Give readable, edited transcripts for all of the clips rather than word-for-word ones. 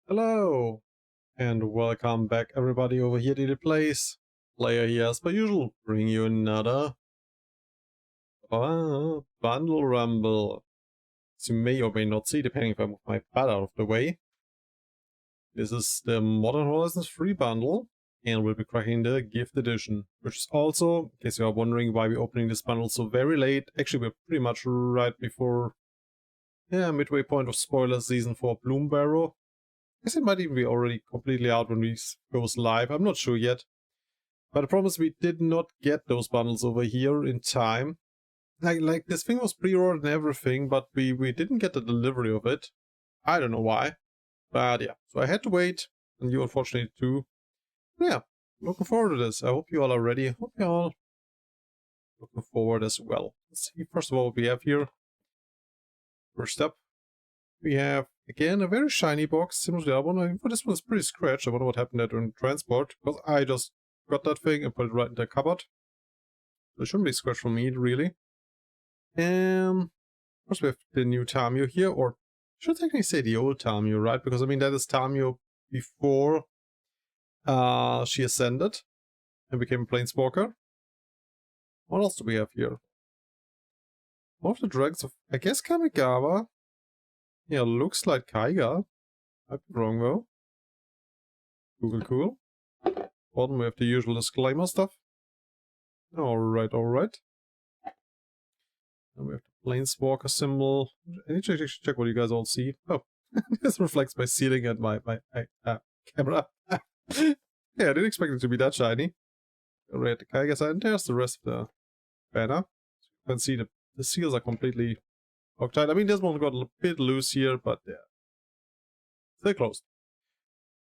Hello, and welcome back everybody over here to the place. Player here as per usual, bring you another bundle rumble. As you may or may not see, depending if I move my pad out of the way. This is the Mondern-Horizons free bundle, and we'll be cracking the gift edition, which is also, in case you are wondering why we're opening this bundle so very late, actually we're pretty much right before, midway point of spoiler season for Bloom Barrow. I guess it might even be already completely out when we goes live, I'm not sure yet. But the problem is we did not get those bundles over here in time. Like this thing was pre-ordered and everything, but we didn't get the delivery of it. I don't know why. But yeah, so I had to wait, and you unfortunately too. Yeah, looking forward to this. I hope you all are ready. I hope you all looking forward as well. Let's see first of all what we have here. First up, we have again a very shiny box, similar to the other one. This one is pretty scratched. I wonder what happened there during transport, because I just got that thing and put it right in the cupboard. So it shouldn't be scratched from me, really. And of course we have the new Tamio here, or I should technically say the old Tamio, right? Because I mean that is Tamio before she ascended and became a Planeswalker. What else do we have here? One of the dragons of, I guess, Kamigawa. Yeah, looks like Kaiga. I'd be wrong though. Cool. Bottom we have the usual disclaimer stuff. Alright. And we have the Planeswalker symbol. I need to check what you guys all see. Oh, this reflects my ceiling and my camera. Yeah, I didn't expect it to be that shiny. Alright, the Kaiga sign, and there's the rest of the banner. You can see the seals are completely tight. I mean, this one got a bit loose here, but yeah. They're closed.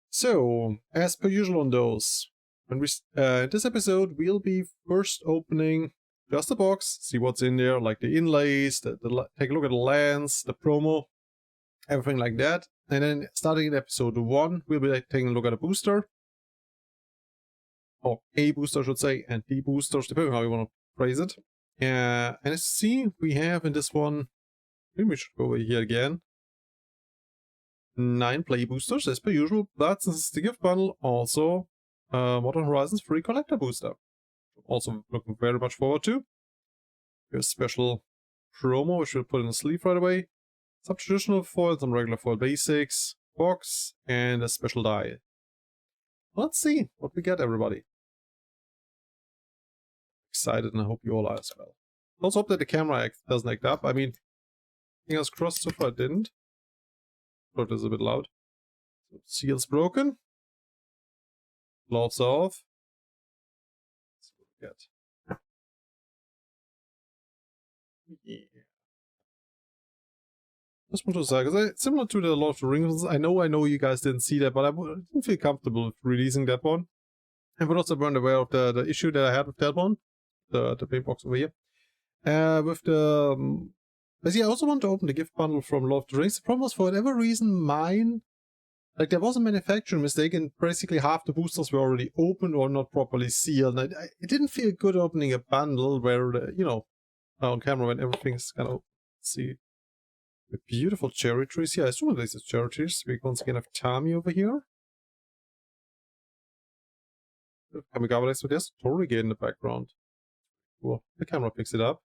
So, as per usual on those, when we in this episode, we'll be first opening just the box, see what's in there, like the inlays, take a look at the lands, the promo, everything like that. And then starting in episode 1, we'll be taking a look at a booster. Or a booster, I should say, and the boosters, depending on how you want to phrase it. And as you see, we have in this one, maybe we should go over here again. 9 play boosters as per usual, but since it's the gift bundle, also Mondern-Horizons free collector booster. Also looking very much forward to. Here's a special promo, which we'll put in the sleeve right away. Some traditional foil, some regular foil basics, box, and a special die. Let's see what we get, everybody. Excited, and I hope you all are as well. Also hope that the camera doesn't act up. I mean, fingers crossed so far it didn't. Thought it was a bit loud. So, seal's broken. Gloves off. Let's see what we get. Yeah. Just want to say, because similar to the Lord of the Rings, I know you guys didn't see that, but I didn't feel comfortable with releasing that one. And but also weren't aware of the issue that I had with that one, the big box over here. With the but yeah, I also want to open the gift bundle from Lord of the Rings. The problem was, for whatever reason, mine, like, there was a manufacturing mistake, and basically half the boosters were already open or not properly sealed. And it didn't feel good opening a bundle where, you know, on camera when everything's kind of, see, the beautiful cherry trees here. I assume this is cherry trees. We once again have Tami over here. Kamigawa next to this, Torige in the background. Cool. The camera picks it up.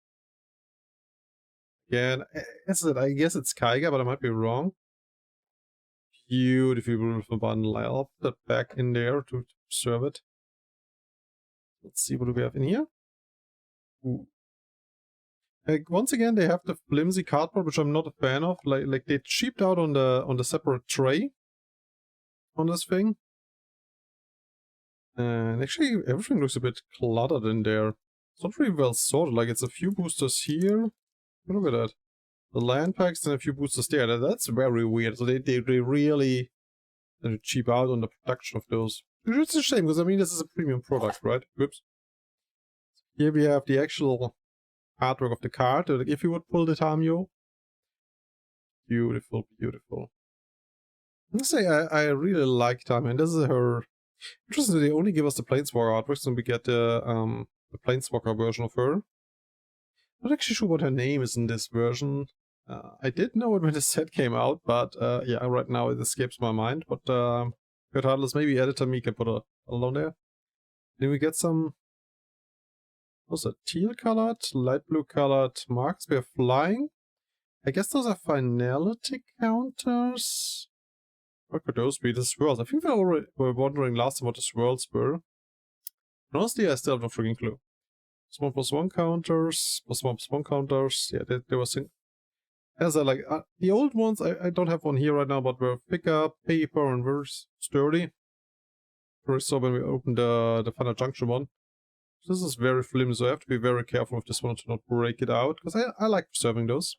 Again, I guess it's Kaiga, but I might be wrong. Beautiful bundle. I'll put that back in there to serve it. Let's see what do we have in here. Ooh. Like, once again, they have the flimsy cardboard, which I'm not a fan of. Like they cheaped out on the separate tray on this thing. And actually, everything looks a bit cluttered in there. It's not really well sorted. Like, it's a few boosters here. Look at that. The land packs and a few boosters there. That's very weird. So they really cheap out on the production of those. It's a shame, because I mean, this is a premium product, right? Whoops. Here we have the actual artwork of the card. If you would pull the Tamio. Beautiful. I must say, I really like Tamio, and this is her. Interesting, they only give us the Planeswalker artwork, so we get the Planeswalker version of her. Not actually sure what her name is in this version. I did know it when the set came out, but yeah, right now it escapes my mind. But regardless, maybe editor me can put a alone there. Then we get some. What's it? Teal colored, light blue colored marks. We are flying. I guess those are finality counters. What could those be? The swirls. I think we already were wondering last time what the swirls were. Honestly, I still have no freaking clue. +1/+1 counters, +1/+1 counters. Yeah, they were as I like the old ones. I don't have one here right now, but were thicker paper and very sturdy. So when we open the Final Junction one, this is very flimsy. So I have to be very careful with this one to not break it out, because I like preserving those.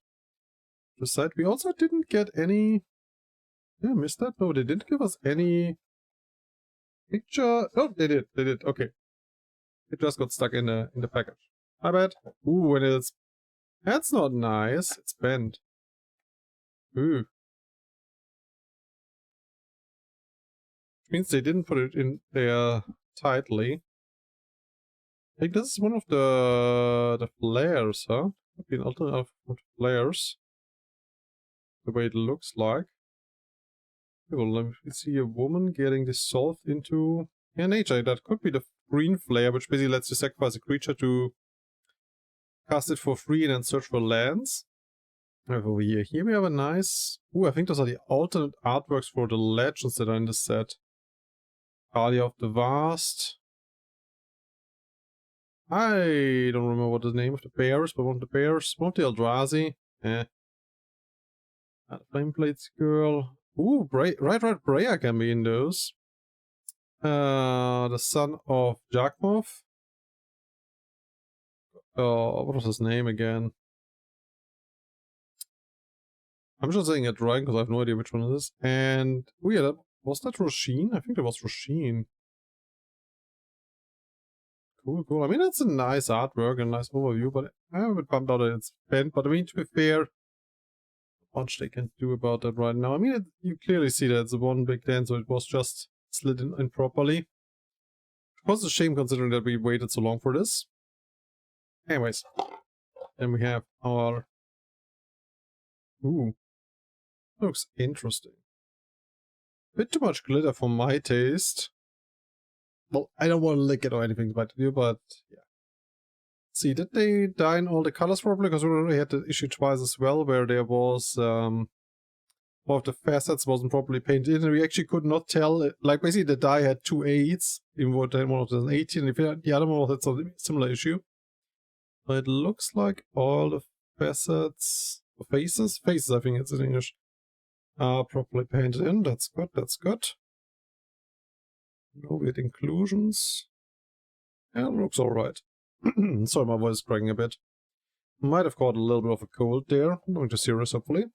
This side, we also didn't get any. Yeah, I missed that. No, they didn't give us any picture. Oh, they did. They did. Okay. It just got stuck in the package. My bad. Ooh, and it's... That's not nice. It's bent. Ooh. Means they didn't put it in there tightly. I think this is one of the flares, huh? Could be an alternate of flares. The way it looks like. Well, let me see a woman getting dissolved into... Yeah, nature. That could be the green flare, which basically lets you sacrifice a creature to cast it for free and then search for lands. Over here. Here we have a nice... Ooh, I think those are the alternate artworks for the legends that are in the set. Alia of the Vast. I don't remember what the name of the bears, but one of the bears. One of the Eldrazi. Flameplate's Girl. Ooh, right, Breya can be in those. The son of Jakmov. What was his name again? I'm just saying it right because I have no idea which one it is. And oh yeah, was that Roshin? I think that was Roshin. Cool, cool. I mean, it's a nice artwork and nice overview, but I'm a bit bummed out that it's bent. But I mean, to be fair, not much they can do about that right now. I mean, you clearly see that it's a one big dent, so it was just slid in properly. It was a shame considering that we waited so long for this. Anyways, then we have our... Ooh. Looks interesting. Bit too much glitter for my taste. Well, I don't want to lick it or anything but yeah. See, did they dye in all the colors properly? Because we already had the issue twice as well, where there was one of the facets wasn't properly painted in, and we actually could not tell. Like basically, the dye had 2 8s in one of them 18, and the other one had a similar issue. But it looks like all the facets, faces, I think it's in English, are properly painted in. That's good. That's good. No weird inclusions. Yeah, it looks alright. Sorry, my voice is cracking a bit. Might have caught a little bit of a cold there. Nothing too serious, hopefully.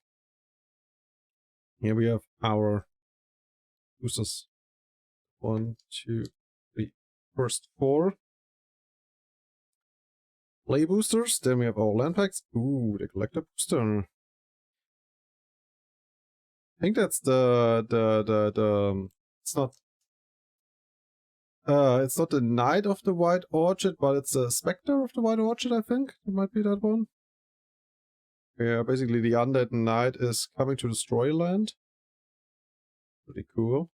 Here we have our boosters. 1, 2, 3. First 4. Play boosters. Then we have our land packs. Ooh, the collector booster. I think that's it's not the Knight of the White Orchid, but it's the Spectre of the White Orchid, I think. It might be that one. Yeah, basically the undead knight is coming to destroy land. Pretty cool.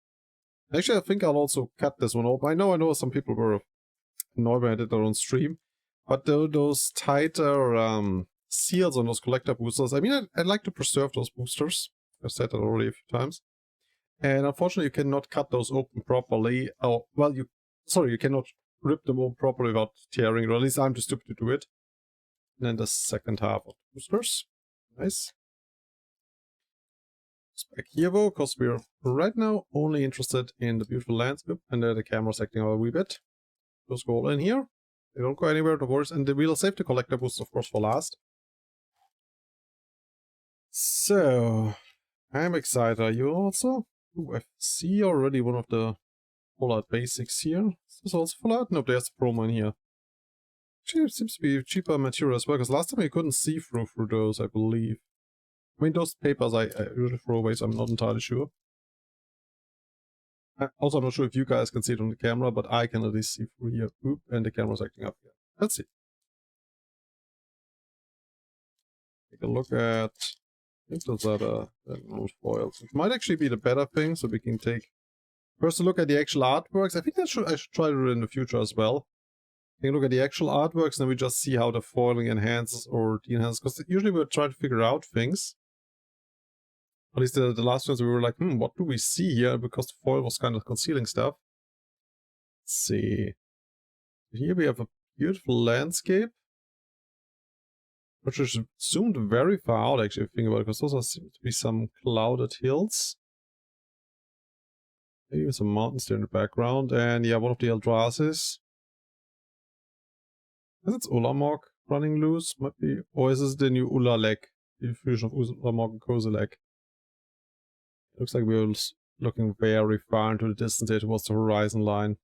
Actually, I think I'll also cut this one off. I know some people were annoyed when I did that on stream. But those tighter seals on those collector boosters, I mean, I'd like to preserve those boosters. I've said that already a few times. And unfortunately, you cannot cut those open properly. Oh, well, you cannot rip them open properly without tearing, or at least I'm too stupid to do it. And then the second half of the boosters. Nice. Back here though, because we're right now only interested in the beautiful landscape, and the camera's acting out a wee bit. Those go all in here. They don't go anywhere, no worries, and we'll save the collector boost, of course, for last. So, I'm excited. Are you also? Ooh, I see already one of the full art basics here. Is this also full art? Nope, there's a promo in here. Actually, it seems to be cheaper material as well, because last time you couldn't see through those, I believe. I mean, those papers I usually throw away, so I'm not entirely sure. Also, I'm not sure if you guys can see it on the camera, but I can at least see through here. Oop, and the camera's acting up again. Let's see. Take a look at... I think those are the old foils. It might actually be the better thing, so we can take first a look at the actual artworks. I think I should try to do it in the future as well. Take a look at the actual artworks, and then we just see how the foiling enhances or de-enhances. Because usually we try to figure out things. At least the last ones we were like, what do we see here? Because the foil was kind of concealing stuff. Let's see. Here we have a beautiful landscape, which is zoomed very far out, actually, if you think about it, because those seem to be some clouded hills. Maybe some mountains there in the background, and yeah, one of the Eldrazi's. Is it Ulamog running loose? Might be. Or is this the new Ulalek? The fusion of Ulamog and Kozilek. Looks like we're looking very far into the distance there towards the horizon line.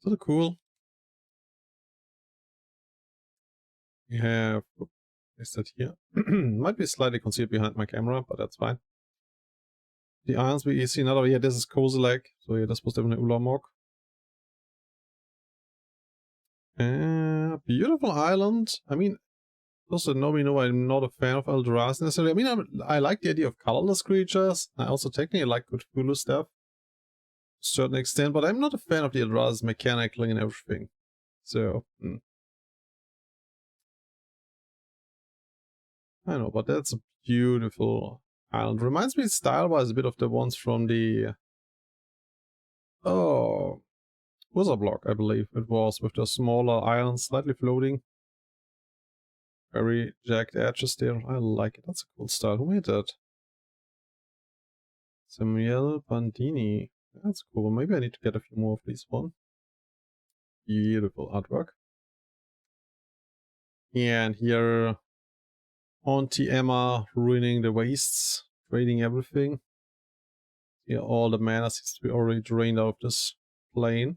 Sort of cool. We have... is that here? Might be slightly concealed behind my camera, but that's fine. The irons we see another... yeah, this is Kozilek. So yeah, this was definitely Ulamog. Beautiful island. I mean, those that know me know I'm not a fan of Eldrazi necessarily. I mean, I like the idea of colorless creatures. I also technically like Cthulhu stuff to a certain extent, but I'm not a fan of the Eldrazi mechanically and everything. So, I know, but that's a beautiful island. Reminds me style-wise a bit of the ones from the... oh... Wizard block, I believe it was, with the smaller islands slightly floating. Very jagged edges there. I like it. That's a cool style. Who made that? Samuel Bandini. That's cool. Maybe I need to get a few more of these one. Beautiful artwork. Yeah, and here Auntie Emma ruining the wastes, draining everything. Yeah, all the mana seems to be already drained out of this plane.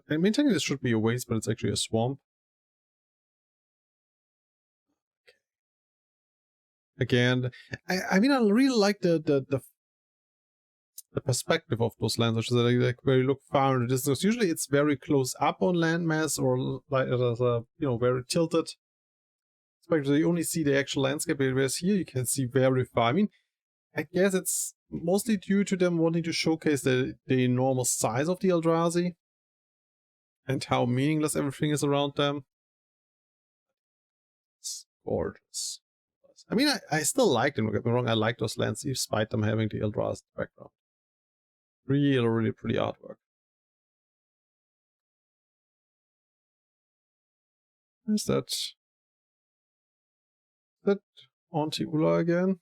I mean, technically this should be a waste, but it's actually a swamp. Again, I mean, I really like the perspective of those lands, which is like where you look far in the distance. Usually it's very close up on landmass, or like it is a, you know, very tilted. Especially you only see the actual landscape, whereas here you can see very far. I mean, I guess it's mostly due to them wanting to showcase the enormous size of the Eldrazi and how meaningless everything is around them. It's gorgeous. I mean, I still like them, don't get me wrong, I like those lands, despite them having the Eldrazi in the background. Really, really pretty artwork. Is that Auntie Ula again?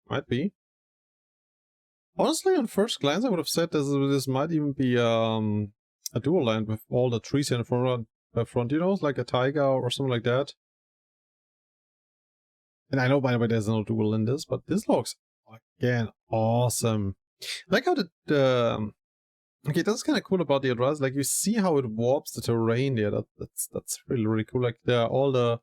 Might be. Honestly, on first glance, I would have said this might even be a dual land with all the trees in front, you know, like a taiga or something like that. And I know, by the way, there's no dual in this, but this looks, again, awesome. I like how okay, that's kind of cool about the Eldrazi. Like, you see how it warps the terrain there. That's really, really cool. Like, all the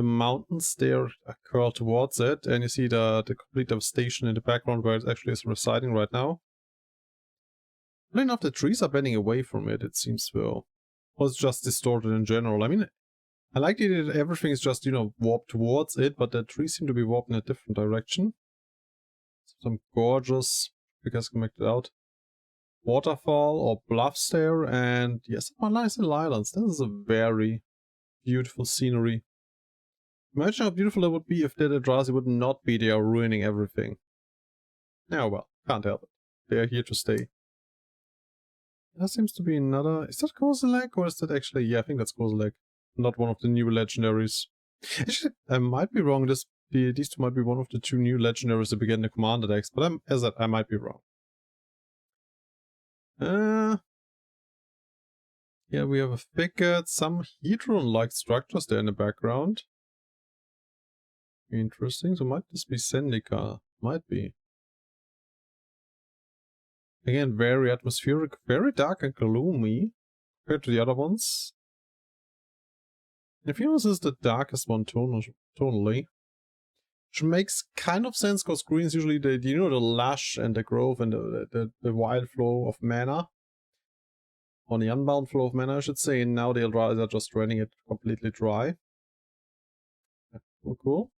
mountains there curl towards it, and you see the complete devastation in the background where it actually is residing right now. Funny enough, the trees are bending away from it, it seems to. Or it's just distorted in general. I mean, I like the idea that everything is just, you know, warped towards it, but the trees seem to be warped in a different direction. Some gorgeous, because connected out, waterfall or bluffs there, and yes, some nice little islands. This is a very beautiful scenery. Imagine how beautiful it would be if the Eldrazi would not be there ruining everything. Oh well, can't help it. They are here to stay. There seems to be another... is that Kozilek, or is that actually... yeah, I think that's Kozilek. Not one of the new legendaries. Actually, I might be wrong. These two might be one of the two new legendaries that begin the commander decks, but I might be wrong. Yeah, we have a thicket, some Hedron-like structures there in the background. Interesting. So might this be Zendika? Might be. Again, very atmospheric, very dark and gloomy compared to the other ones. If yours is the darkest one tonally, which makes kind of sense because green is usually the, you know, the lush and the growth and the wild flow of mana. on the unbound flow of mana, I should say, and now the Eldrazi are just running it completely dry. Cool.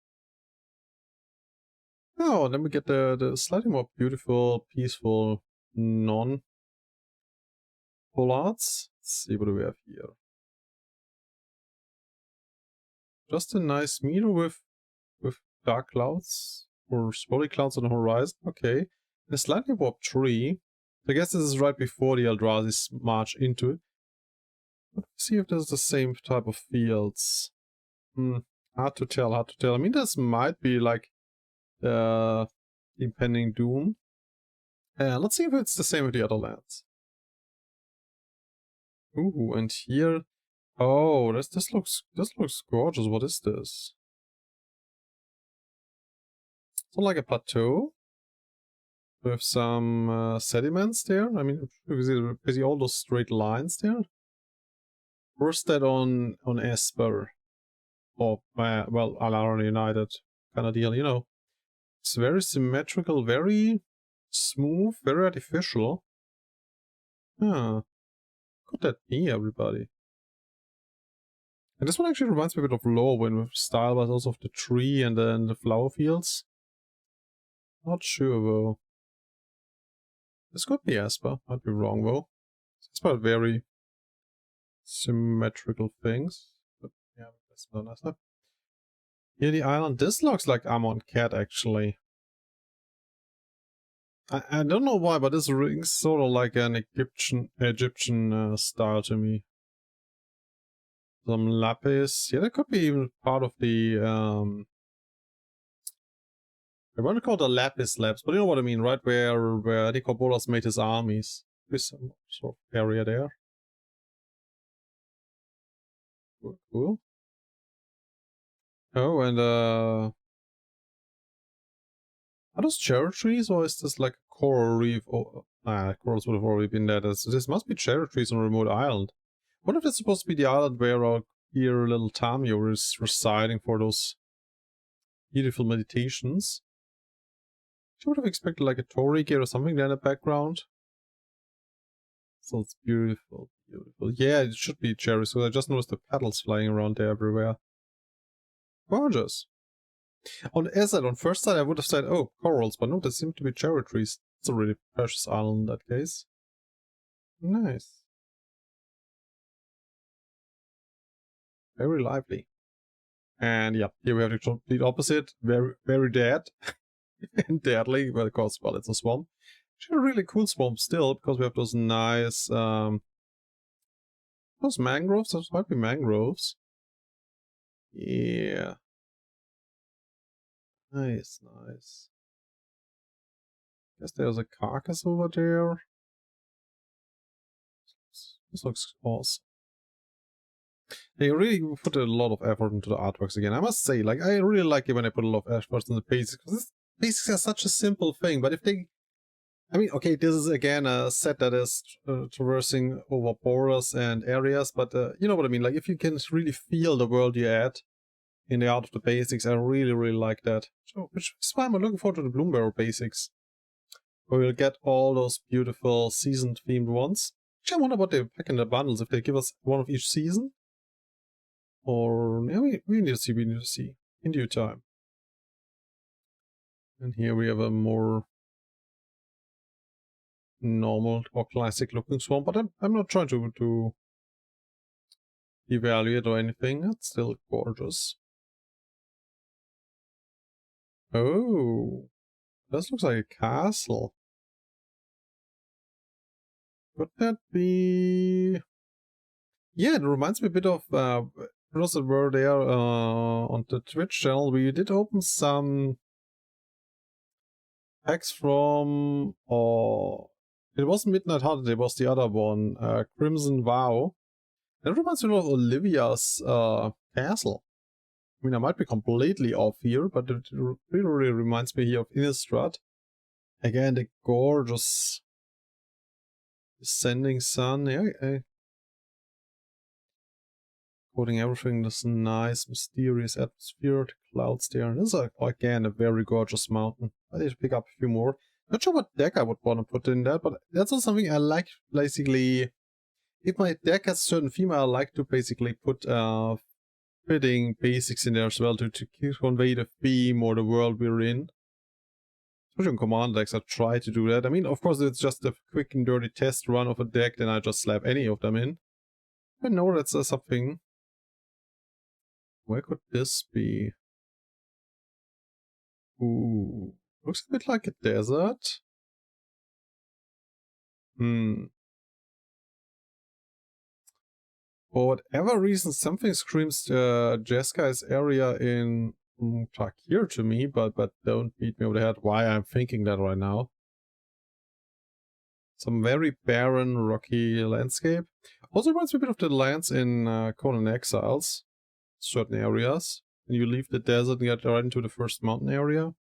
Oh, and then we get the slightly more beautiful, peaceful, non-pollards. Let's see what do we have here. Just a nice meter with dark clouds or swirly clouds on the horizon. Okay. And a slightly warped tree. I guess this is right before the Eldrazi march into it. Let's see if this is the same type of fields. Hard to tell, hard to tell. I mean, this might be like impending doom. Let's see if it's the same with the other lands. Ooh, and here, oh, this looks gorgeous. What is this? So like a plateau with some sediments there. I mean, basically all those straight lines there. Where's that on Esper? Or well, Alara United kind of deal, you know. It's very symmetrical, very smooth, very artificial. Huh. Could that be, everybody? And this one actually reminds me a bit of Lorwyn with style, but also of the tree and then the flower fields. Not sure though. This could be Esper. Might be wrong though. It's about very symmetrical things. But yeah, that's not Esper. Here the island. This looks like Amon Cat actually. I don't know why, but this rings sort of like an Egyptian style to me. Some lapis. Yeah, that could be even part of the I want to call it the lapis labs, but you know what I mean, right? Where Nicobolas made his armies. There's some sort of area there. Cool. Oh, and are those cherry trees, or is this like a coral reef? Oh, corals would have already been there. This must be cherry trees on a remote island. What if it's supposed to be the island where our dear little Tamio is residing for those beautiful meditations? I would have expected like a Torige or something there in the background. So it's beautiful, beautiful. Yeah, it should be cherries, so I just noticed the petals flying around there everywhere. Gorgeous. On first sight I would have said, oh, corals, but no, they seem to be cherry trees. It's a really precious island in that case. Nice. Very lively. And yeah, here we have the complete opposite. Very, very dead. And deadly, because, well, it's a swamp. Actually a really cool swamp still, because we have those nice, those mangroves? Those might be mangroves. Yeah. Nice, nice. Guess there's a carcass over there. This looks awesome. They really put a lot of effort into the artworks again. I must say, like, I really like it when they put a lot of effort in the basics. Because basics are such a simple thing, but if they... I mean, okay, this is again a set that is traversing over borders and areas, but you know what I mean? Like, if you can really feel the world you're at in the art of the basics, I really, really like that. So, which is why I'm looking forward to the Bloomberry basics, where we'll get all those beautiful season-themed ones. Actually, I wonder what they pack in the bundles, if they give us one of each season. Or, yeah, we need to see, in due time. And here we have a more normal or classic looking swamp, but I'm not trying to evaluate or anything. It's still gorgeous. Oh, this looks like a castle. Could that be... Yeah, it reminds me a bit of those that were there on the Twitch channel. We did open some packs from... it wasn't Midnight Holiday, it was the other one, Crimson Vow. That reminds me of Olivia's castle. I mean, I might be completely off here, but it really reminds me here of Innistrad. Again, the gorgeous descending sun. Yeah, coating everything in this nice, mysterious atmosphere. The clouds there. This is, again, a very gorgeous mountain. I need to pick up a few more. Not sure what deck I would want to put in that, but that's also something I like, basically. if my deck has a certain theme, I like to basically put fitting basics in there as well to convey the theme or the world we're in. Especially on command decks, I try to do that. I mean, of course, if it's just a quick and dirty test run of a deck, then I just slap any of them in. I know that's something. Where could this be? Ooh, looks a bit like a desert. For whatever reason, something screams Jeskai area in Tarkir to me, but don't beat me over the head why I'm thinking that right now. Some very barren, rocky landscape. Also reminds me a bit of the lands in Conan Exiles, certain areas. And you leave the desert and get right into the first mountain area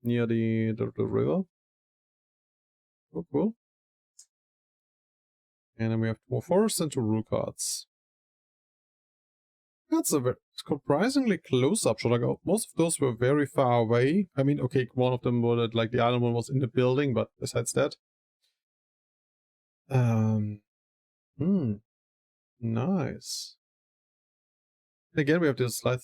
near the river. Oh, cool. And then we have more forests and 2 rule cards. That's a very surprisingly close-up shot. Like, most of those were very far away. I mean, okay, one of them was like the island one was in the building, but besides that, nice. And again, we have this slight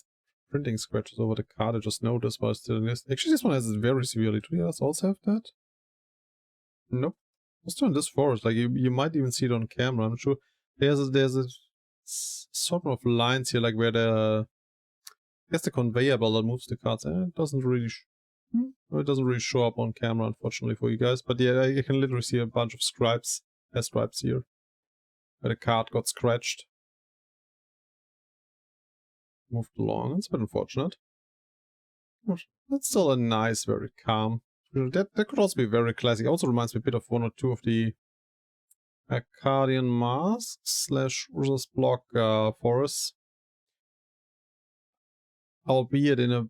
printing scratches over the card. I just noticed, but still this. Actually, this one has it very severely. Do you guys also have that? Nope. Just on this forest, like you might even see it on camera. I'm sure there's a sort of lines here, like where the I guess the conveyor belt that moves the cards. It doesn't really it doesn't really show up on camera, unfortunately for you guys. But yeah, you can literally see a bunch of stripes here, where the card got scratched. Moved along. It's a bit unfortunate. That's still a nice, very calm. That could also be very classic. It also reminds me a bit of 1 or 2 of the Akkadian Masks / Ursus Block forests. Albeit in a...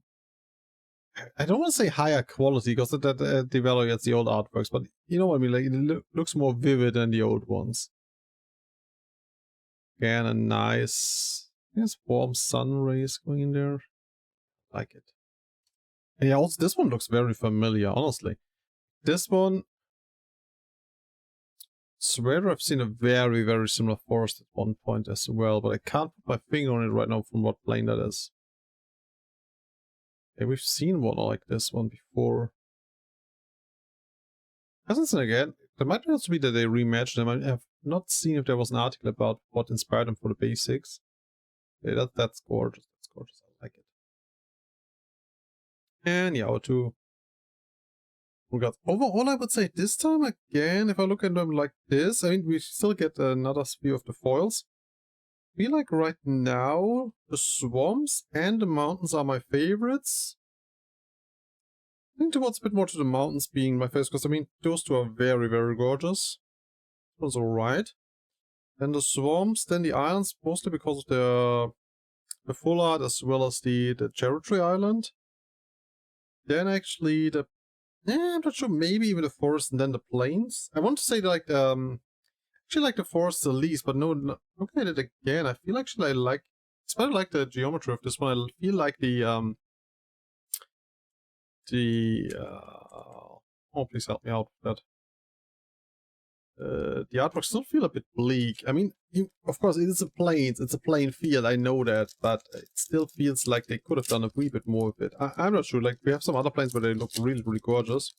I don't want to say higher quality, because that devaluates the old artworks, but you know what I mean? Like, it looks more vivid than the old ones. Again, a nice... Yes, warm sun rays going in there. Like it. And yeah, also this one looks very familiar, honestly. This one... swear I've seen a very, very similar forest at one point as well, but I can't put my finger on it right now from what plane that is. Yeah, we've seen one like this one before. Hasn't seen again. There might also be that they rematched them. I have not seen if there was an article about what inspired them for the basics. Yeah, that's gorgeous. That's gorgeous. I like it. And yeah, our 2. We got overall, I would say this time again, if I look at them like this, I mean, we still get another view of the foils. I feel like right now, the swamps and the mountains are my favorites. I think towards a bit more to the mountains being my favorites, because I mean, those 2 are very, very gorgeous. That was alright. Then the swamps, then the islands, mostly because of the full art as well as the territory island. Then actually the... I'm not sure, maybe even the forest and then the plains. I want to say like actually like the forest the least, but no, looking at it again, I feel actually I like, especially like the geometry of this one. I feel like the oh, please help me out with that. The artwork still feel a bit bleak. I mean, of course, it is a plains, it's a plain field, I know that, but it still feels like they could have done a wee bit more with it. I'm not sure, like, we have some other plains where they look really, really gorgeous.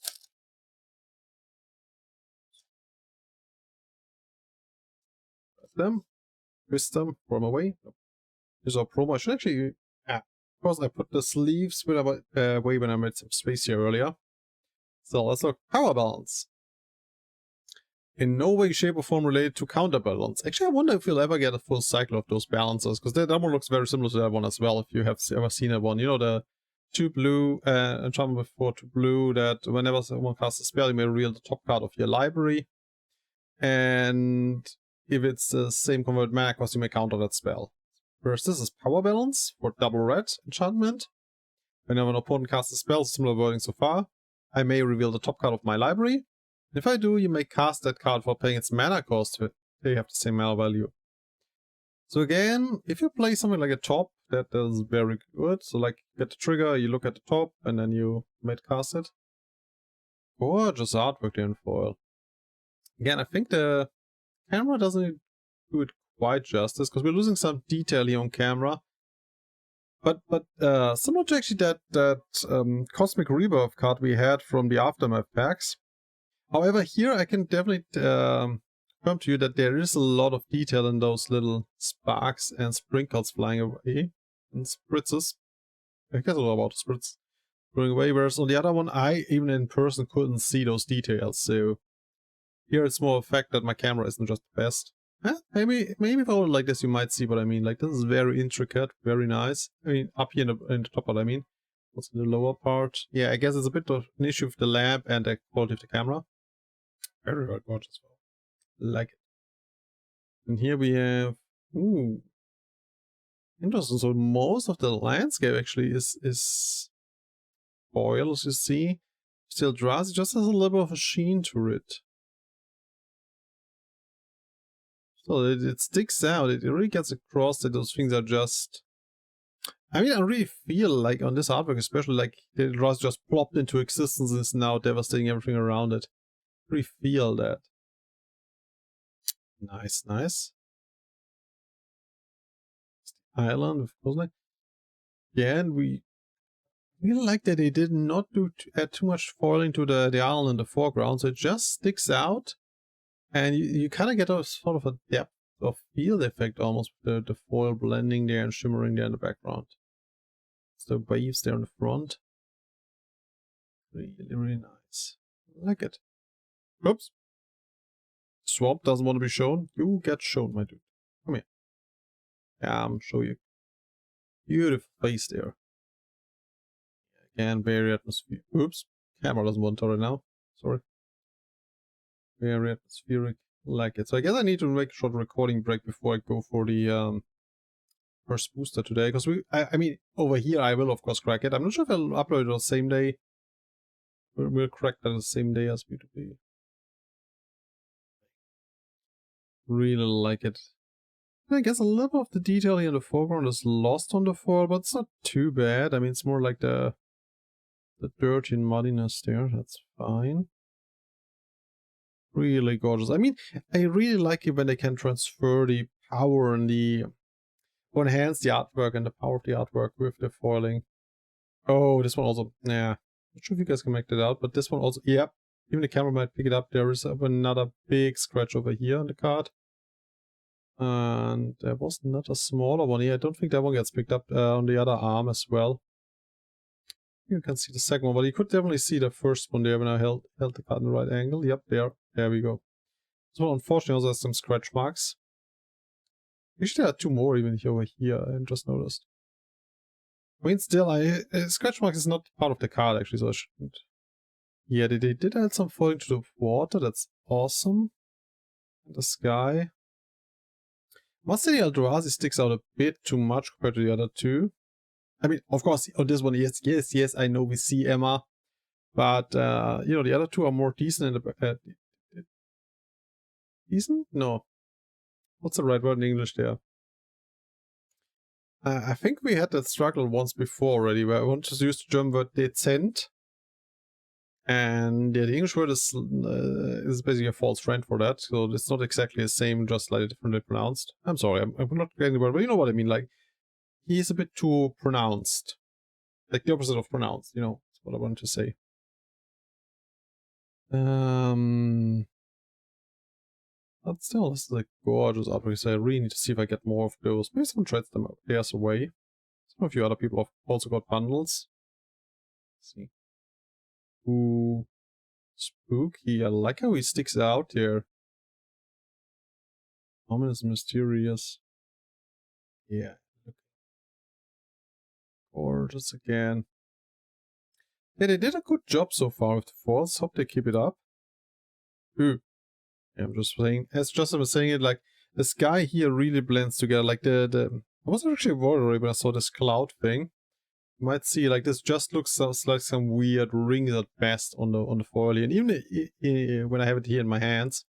Them, twist them, throw them away. Here's our promo. I should actually, of course, I put the sleeves away when I made some space here earlier. So let's look. Power balance. In no way, shape, or form related to counterbalance. Actually, I wonder if we'll ever get a full cycle of those balances, because that one looks very similar to that one as well, if you have ever seen that one. You know, the 2 blue, enchantment with 4 2 blue, that whenever someone casts a spell, you may reveal the top card of your library. And if it's the same convert mana cost, you may counter that spell. Whereas this is power balance for double red enchantment. Whenever an opponent casts a spell, similar wording so far, I may reveal the top card of my library. If I do, you may cast that card for paying its mana cost. They have the same mana value. So again, if you play something like a top, that is very good. So like, get the trigger, you look at the top, and then you might cast it. Gorgeous artwork there in foil. Again, I think the camera doesn't do it quite justice, because we're losing some detail here on camera. But similar to actually that Cosmic Rebirth card we had from the Aftermath packs. However, here I can definitely confirm to you that there is a lot of detail in those little sparks and sprinkles flying away, and spritzes. I guess a lot about spritz going away, whereas on the other one, I even in person couldn't see those details. So here it's more a fact that my camera isn't just the best. Maybe if I hold it like this, you might see what I mean. Like, this is very intricate, very nice. I mean, up here in the top, what I mean. What's in the lower part? Yeah, I guess it's a bit of an issue with the lamp and the quality of the camera. Very, very gorgeous. Like it. And here we have... Ooh. Interesting. So most of the landscape actually is foil, as you see. Still drowsy, just has a little bit of a sheen to it. So it sticks out. It really gets across that those things are just... I mean, I really feel like on this artwork, especially, like the rust just plopped into existence and is now devastating everything around it. I really feel that. Nice, nice. Island with Coastline. Yeah, and we really like that they did not add too much foiling to the island in the foreground, so it just sticks out, and you kind of get a sort of a depth of field effect almost with the foil blending there and shimmering there in the background. So waves there in the front. Really, really nice. I like it. Oops. Swamp doesn't want to be shown. You get shown, my dude. Come here. Yeah, show you. Beautiful face there. Again, very atmospheric. Oops. Camera doesn't want to right now. Sorry. Very atmospheric. Like it. So I guess I need to make a short recording break before I go for the first booster today. Because I mean, over here I will of course crack it. I'm not sure if I'll upload it on the same day. We'll crack that the same day as B2B. Really like it. I guess a little bit of the detail here in the foreground is lost on the foil, but it's not too bad. I mean, it's more like the dirty and muddiness there. That's fine. Really gorgeous. I mean, I really like it when they can transfer the power and or enhance the artwork and the power of the artwork with the foiling. Oh, this one also, yeah. Not sure if you guys can make that out, but this one also, yep. Even the camera might pick it up. There is another big scratch over here on the card. And there was not a smaller one here. I don't think that one gets picked up on the other arm as well. You can see the second one, but you could definitely see the first one there when I held the card in the right angle. Yep, there we go. This one unfortunately also has some scratch marks. Actually, there are two more even over here, I just noticed. I mean, still, scratch marks is not part of the card actually, so I shouldn't. Yeah, they did add some foiling to the water. That's awesome. And the sky. Must say the Eldrazi sticks out a bit too much compared to the other two. I mean, of course, on this one, yes, I know we see Emma. But, you know, the other two are more decent in the... decent? No. What's the right word in English there? I think we had that struggle once before already, where I wanted to use the German word dezent. And yeah, the English word is basically a false friend for that, so it's not exactly the same, just slightly differently pronounced. I'm sorry, I'm not getting the word, but you know what I mean, like, he's a bit too pronounced. Like the opposite of pronounced, you know, that's what I wanted to say. But still, this is a gorgeous artwork, so I really need to see if I get more of those. Maybe someone trades them pairs away. Some of you other people have also got bundles. Let's see. Ooh, spooky. I like how he sticks out here. Ominous, mysterious. Yeah. Gorgeous again. Yeah, they did a good job so far with the foils. Hope they keep it up. Ooh. Yeah, I'm just saying, as Justin was saying it, like, the sky here really blends together. Like I wasn't actually worried when I saw this cloud thing. You might see, like, this just looks like some weird rings at best on the foil here. And even when I have it here in my hands,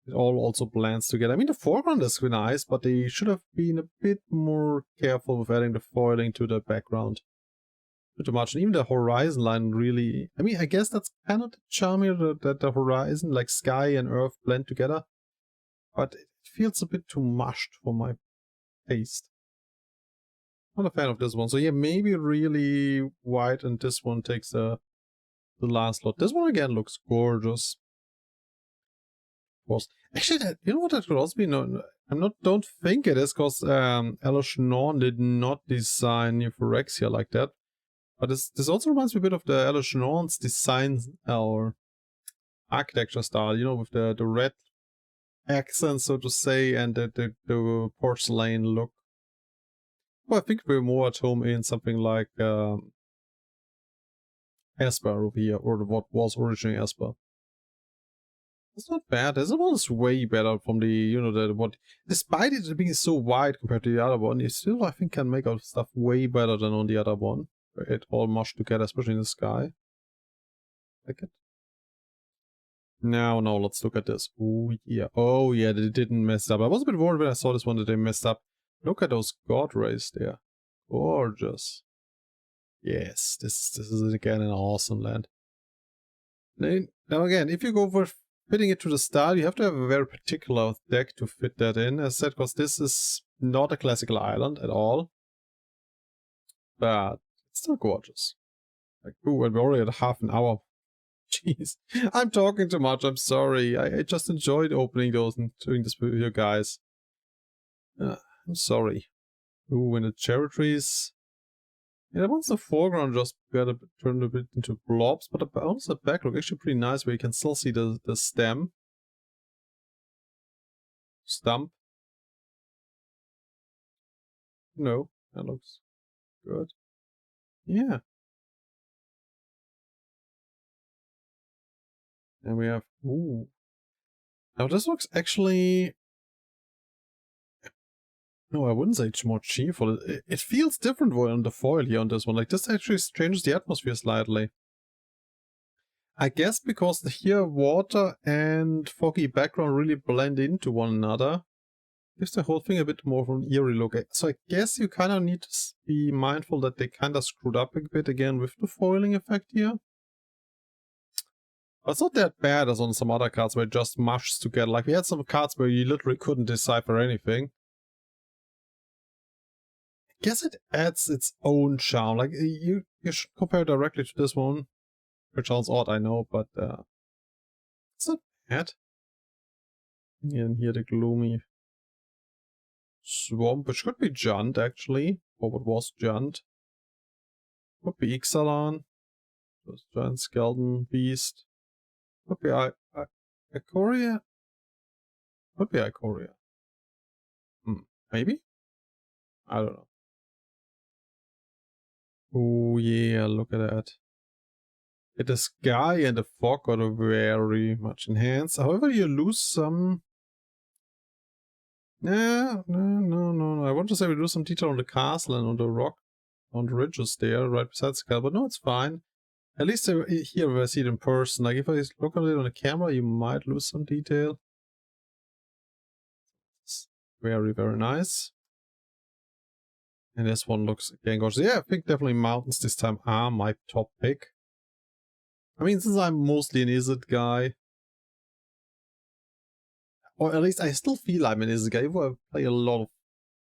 it all also blends together. I mean, the foreground is really nice, but they should have been a bit more careful with adding the foiling to the background. Too much. And even the horizon line really... I mean, I guess that's kind of the charm here, that the horizon, like sky and earth, blend together. But it feels a bit too mushed for my taste. Not a fan of this one. So yeah, maybe really white, and this one takes the last lot. This one again looks gorgeous. Of course. Actually, you know what that could also be? No, don't think it is, because Aloshnorn did not design Euphorexia like that. But this also reminds me a bit of the Aloshnorn's design or architecture style, you know, with the red accent, so to say, and the porcelain look. Well, I think we're more at home in something like Esper over here, or what was originally Esper. It's not bad. This one is way better from the, you know, the what. Despite it being so wide compared to the other one, it still, I think, can make out stuff way better than on the other one. Where it all mushed together, especially in the sky. Like it. Now, let's look at this. Oh yeah, they didn't mess up. I was a bit worried when I saw this one that they messed up. Look at those god rays there. Gorgeous. Yes, this is again an awesome land. Now again, if you go for fitting it to the style, you have to have a very particular deck to fit that in, as I said, because this is not a classical island at all. But it's still gorgeous. Like, ooh, and we're already at half an hour. Jeez, I'm talking too much, I'm sorry. I just enjoyed opening those and doing this with you guys. I'm sorry. Ooh, and the cherry trees. Yeah, once the foreground just got turned a bit into blobs, but also the back look actually pretty nice, where you can still see the stump. No, that looks good. Yeah. And we have, ooh. Now this looks actually, no, I wouldn't say it's more cheerful. It feels different on the foil here on this one. Like, this actually changes the atmosphere slightly. I guess because here water and foggy background really blend into one another. Gives the whole thing a bit more of an eerie look. So I guess you kind of need to be mindful that they kind of screwed up a bit again with the foiling effect here. But it's not that bad as on some other cards where it just mushes together. Like, we had some cards where you literally couldn't decipher anything. I guess it adds its own charm. Like, you should compare directly to this one. Which sounds odd, I know, but it's not bad. And here the gloomy swamp, which could be Junt actually, or what was Junt. Could be Ixalan, just giant skeleton beast. Could be Ikoria. Could be Ikoria. Maybe? I don't know. Oh yeah, look at that. The sky and the fog got very much enhanced. However, you lose some. No. I want to say we lose some detail on the castle and on the rock, on the ridges there, right beside the skull, but no, it's fine. At least here if I see it in person. Like, if I look at it on the camera, you might lose some detail. It's very, very nice. And this one looks again gorgeous. Yeah, I think definitely mountains this time are my top pick. I mean, since I'm mostly an Izzet guy, or at least I still feel I'm an Izzet guy. Even though I play a lot of,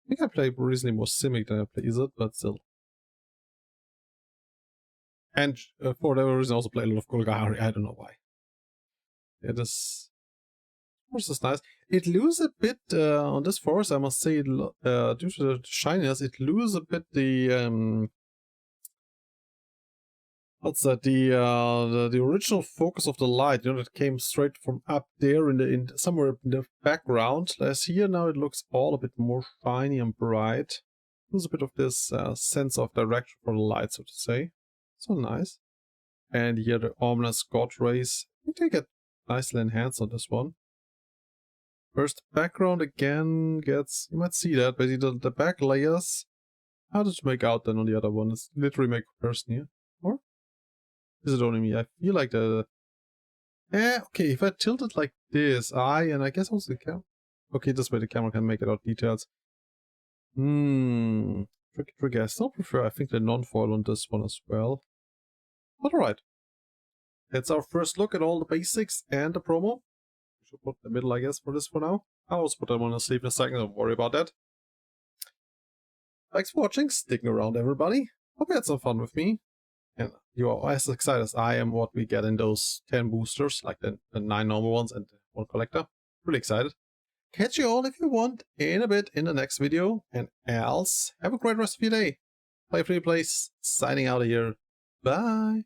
I think I play recently more Simic than I play Izzet, but still. And for whatever reason, I also play a lot of Golgari. I don't know why. Yeah, this forest is nice. It loses a bit on this forest, I must say, due to the shininess, it loses a bit the what's that? The original focus of the light, you know, that came straight from up there in somewhere in the background. As here now, it looks all a bit more shiny and bright. There's a bit of this sense of direction for the light, so to say. So nice. And here the ominous god rays. I think they get nicely enhanced on this one. First, background again gets, you might see that, basically the back layers. How did you make out then on the other one? It's literally make comparison here. Or is it only me? I feel like okay, if I tilt it like this, and I guess also the camera. Okay, this way the camera can make it out details. Tricky. I still prefer, I think, the non-foil on this one as well. But alright. That's our first look at all the basics and the promo. We should put in the middle, I guess, for this for now. I'll also put them on a sleep in a second, don't worry about that. Thanks for watching, sticking around everybody. Hope you had some fun with me. And you are as excited as I am what we get in those 10 boosters, like the 9 normal ones and 1 collector. Really excited. Catch you all if you want in a bit in the next video, and else have a great rest of your day. Play Free Plays, signing out of here. Bye!